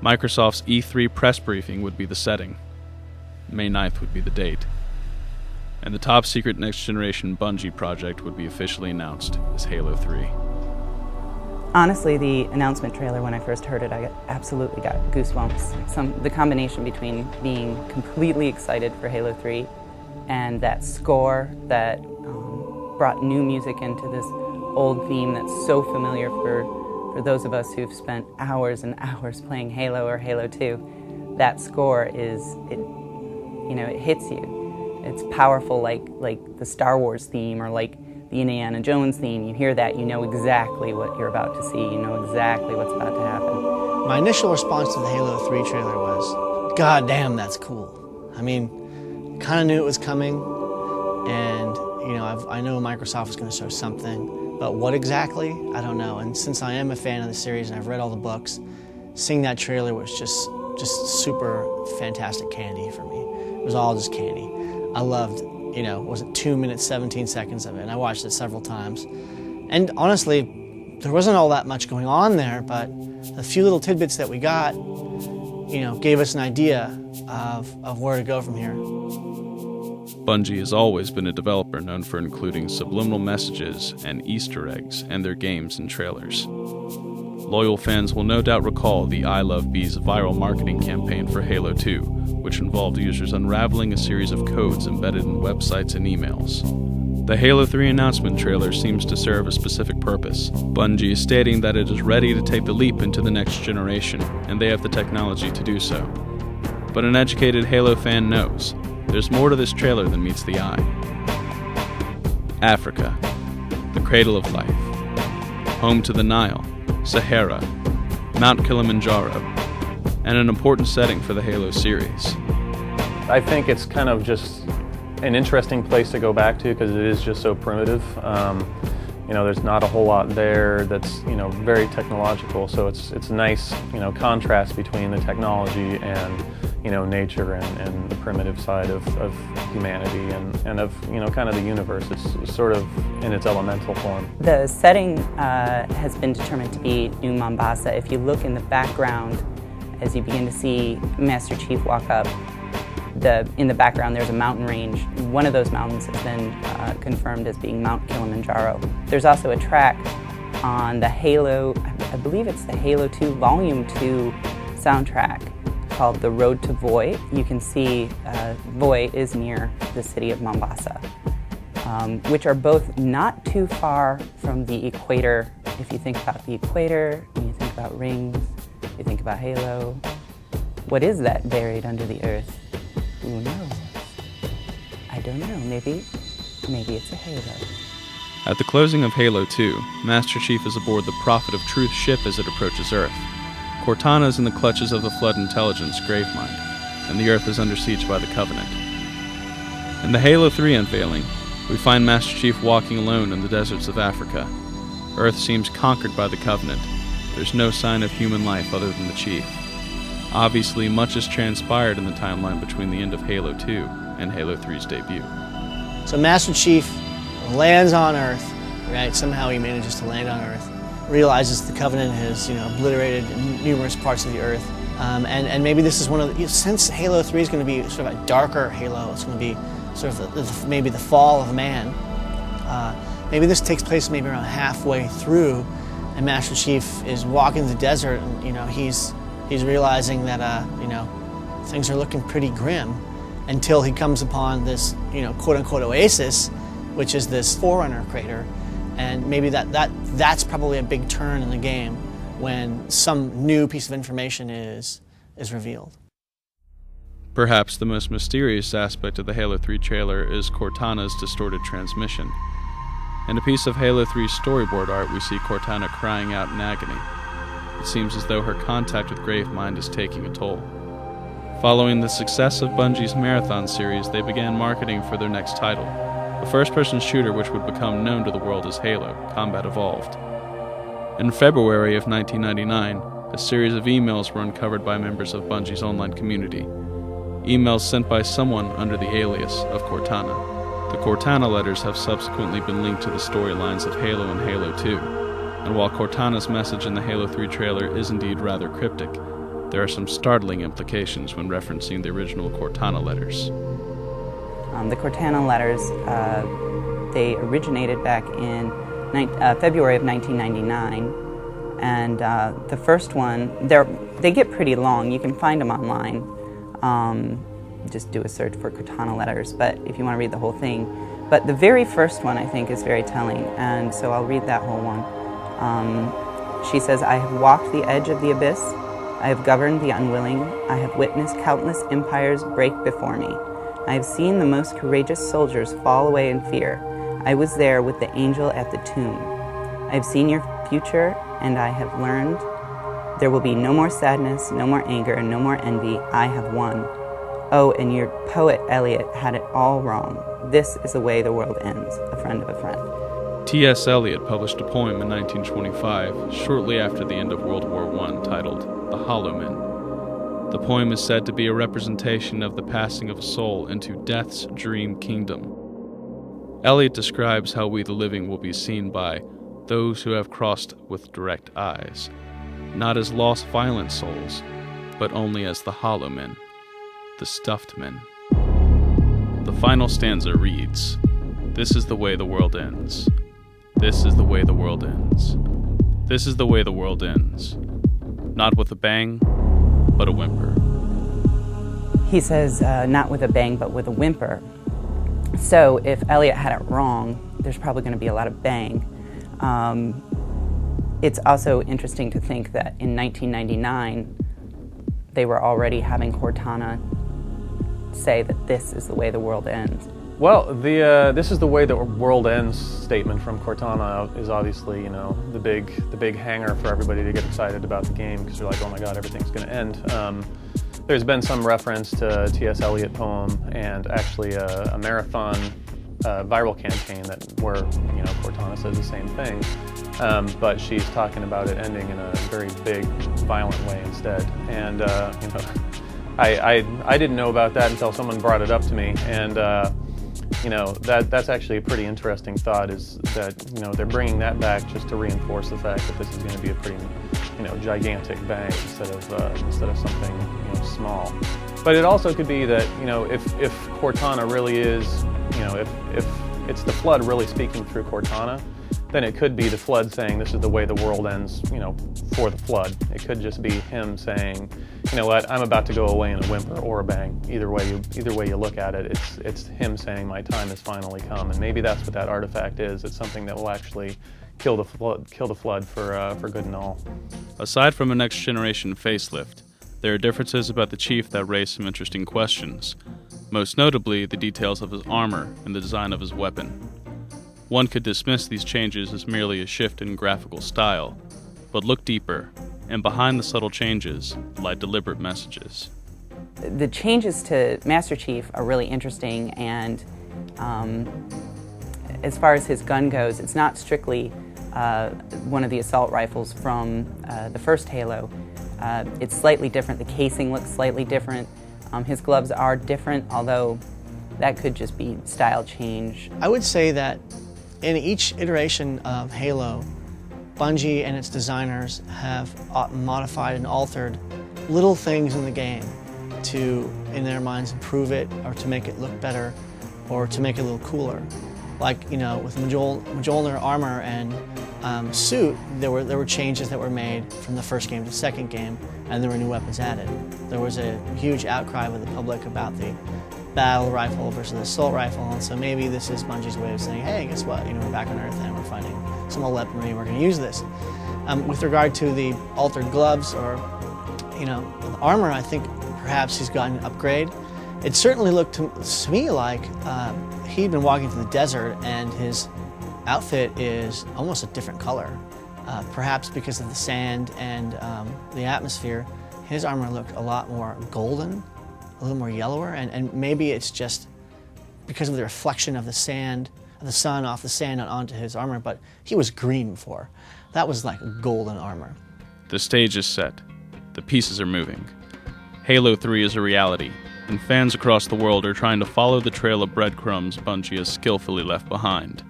Microsoft's E3 press briefing would be the setting. May 9th would be the date. And the top-secret next-generation Bungie project would be officially announced as Halo 3. Honestly, the announcement trailer, when I first heard it, I absolutely got goosebumps. The combination between being completely excited for Halo 3 and that score that brought new music into this old theme that's so familiar for those of us who've spent hours and hours playing Halo or Halo 2. That score it hits you. It's powerful like the Star Wars theme or like the Indiana Jones theme. You hear that, you know exactly what you're about to see. You know exactly what's about to happen. My initial response to the Halo 3 trailer was, God damn, that's cool. I mean, kind of knew it was coming, and I know Microsoft was going to show something, but what exactly, I don't know. And since I am a fan of the series and I've read all the books, seeing that trailer was just super fantastic candy for me. It was all just candy. I loved, was it 2 minutes, 17 seconds of it, and I watched it several times. And honestly, there wasn't all that much going on there, but the few little tidbits that we got, gave us an idea of where to go from here. Bungie has always been a developer known for including subliminal messages and Easter eggs in their games and trailers. Loyal fans will no doubt recall the I Love Bees viral marketing campaign for Halo 2, which involved users unraveling a series of codes embedded in websites and emails. The Halo 3 announcement trailer seems to serve a specific purpose. Bungie is stating that it is ready to take the leap into the next generation, and they have the technology to do so. But an educated Halo fan knows there's more to this trailer than meets the eye. Africa, the cradle of life, home to the Nile, Sahara, Mount Kilimanjaro, and an important setting for the Halo series. I think it's kind of just an interesting place to go back to because it is just so primitive. There's not a whole lot there that's very technological, so it's a nice contrast between the technology and nature and the primitive side of humanity and of kind of the universe. It's sort of in its elemental form. The setting has been determined to be New Mombasa. If you look in the background, as you begin to see Master Chief walk up, in the background there's a mountain range. One of those mountains has been confirmed as being Mount Kilimanjaro. There's also a track on the Halo, I believe it's the Halo 2 Volume 2 soundtrack called The Road to Voi. You can see Voi is near the city of Mombasa, which are both not too far from the equator. If you think about the equator, and you think about rings, you think about Halo. What is that buried under the earth? Who knows? I don't know. Maybe it's a Halo. At the closing of Halo 2, Master Chief is aboard the Prophet of Truth ship as it approaches Earth. Cortana is in the clutches of the Flood intelligence Gravemind, and the Earth is under siege by the Covenant. In the Halo 3 unveiling, we find Master Chief walking alone in the deserts of Africa. Earth seems conquered by the Covenant. There's no sign of human life other than the Chief. Obviously, much has transpired in the timeline between the end of Halo 2 and Halo 3's debut. So Master Chief lands on Earth, right? Somehow he manages to land on Earth. Realizes the Covenant has, obliterated numerous parts of the Earth, and maybe this is one of the, since Halo 3 is going to be sort of a darker Halo, it's going to be sort of maybe the fall of man. Maybe this takes place maybe around halfway through, and Master Chief is walking the desert, and he's realizing that things are looking pretty grim, until he comes upon this quote unquote oasis, which is this Forerunner crater. And maybe that's probably a big turn in the game when some new piece of information is revealed. Perhaps the most mysterious aspect of the Halo 3 trailer is Cortana's distorted transmission. In a piece of Halo 3's storyboard art, we see Cortana crying out in agony. It seems as though her contact with Gravemind is taking a toll. Following the success of Bungie's Marathon series, they began marketing for their next title, a first-person shooter which would become known to the world as Halo: Combat Evolved. In February of 1999, a series of emails were uncovered by members of Bungie's online community. Emails sent by someone under the alias of Cortana. The Cortana letters have subsequently been linked to the storylines of Halo and Halo 2, and while Cortana's message in the Halo 3 trailer is indeed rather cryptic, there are some startling implications when referencing the original Cortana letters. The Cortana letters, they originated back in February of 1999, and the first one, they get pretty long. You can find them online. Just do a search for Cortana letters, but if you want to read the whole thing. But the very first one, I think, is very telling, and so I'll read that whole one. She says, "I have walked the edge of the abyss. I have governed the unwilling. I have witnessed countless empires break before me. I have seen the most courageous soldiers fall away in fear. I was there with the angel at the tomb. I have seen your future, and I have learned there will be no more sadness, no more anger, and no more envy. I have won. Oh, and your poet Eliot had it all wrong. This is the way the world ends, a friend of a friend." T.S. Eliot published a poem in 1925, shortly after the end of World War I, titled The Hollow Men. The poem is said to be a representation of the passing of a soul into death's dream kingdom. Eliot describes how we the living will be seen by those who have crossed with direct eyes, not as lost violent souls, but only as the hollow men, the stuffed men. The final stanza reads, "This is the way the world ends. This is the way the world ends. This is the way the world ends. Not with a bang, but a whimper." He says, not with a bang, but with a whimper. So if Eliot had it wrong, there's probably going to be a lot of bang. It's also interesting to think that in 1999, they were already having Cortana say that this is the way the world ends. Well, the "this is the way the world ends" statement from Cortana is obviously, the big hanger for everybody to get excited about the game, because they're like, oh my god, everything's going to end. There's been some reference to T.S. Eliot poem and actually a marathon viral campaign where Cortana says the same thing, but she's talking about it ending in a very big, violent way instead. And I didn't know about that until someone brought it up to me, and that's actually a pretty interesting thought, is that they're bringing that back just to reinforce the fact that this is going to be a pretty gigantic bang instead of something small. But it also could be that if Cortana really is if it's the Flood really speaking through Cortana, then it could be the Flood saying this is the way the world ends, for the Flood. It could just be him saying, you know what, I'm about to go away in a whimper or a bang. Either way you look at it, it's him saying my time has finally come. And maybe that's what that artifact is. It's something that will actually kill the Flood for good and all. Aside from a next-generation facelift, there are differences about the Chief that raise some interesting questions, most notably the details of his armor and the design of his weapon. One could dismiss these changes as merely a shift in graphical style, but look deeper, and behind the subtle changes lie deliberate messages. The changes to Master Chief are really interesting, and as far as his gun goes, it's not strictly one of the assault rifles from the first Halo. It's slightly different. The casing looks slightly different. His gloves are different, although that could just be style change. I would say that in each iteration of Halo, Bungie and its designers have modified and altered little things in the game to, in their minds, improve it or to make it look better or to make it a little cooler. Like, with Mjolnir armor and suit, there were changes that were made from the first game to the second game, and there were new weapons added. There was a huge outcry with the public about the battle rifle versus the assault rifle, and so maybe this is Bungie's way of saying, hey, guess what, we're back on Earth and we're finding some old weaponry and we're going to use this. With regard to the altered gloves or, the armor, I think perhaps he's gotten an upgrade. It certainly looked to me like he'd been walking through the desert and his outfit is almost a different color. Perhaps because of the sand and the atmosphere, his armor looked a lot more golden, a little more yellower, and maybe it's just because of the reflection of the sand, of the sun off the sand and onto his armor, but he was green before. That was like golden armor. The stage is set. The pieces are moving. Halo 3 is a reality, and fans across the world are trying to follow the trail of breadcrumbs Bungie has skillfully left behind.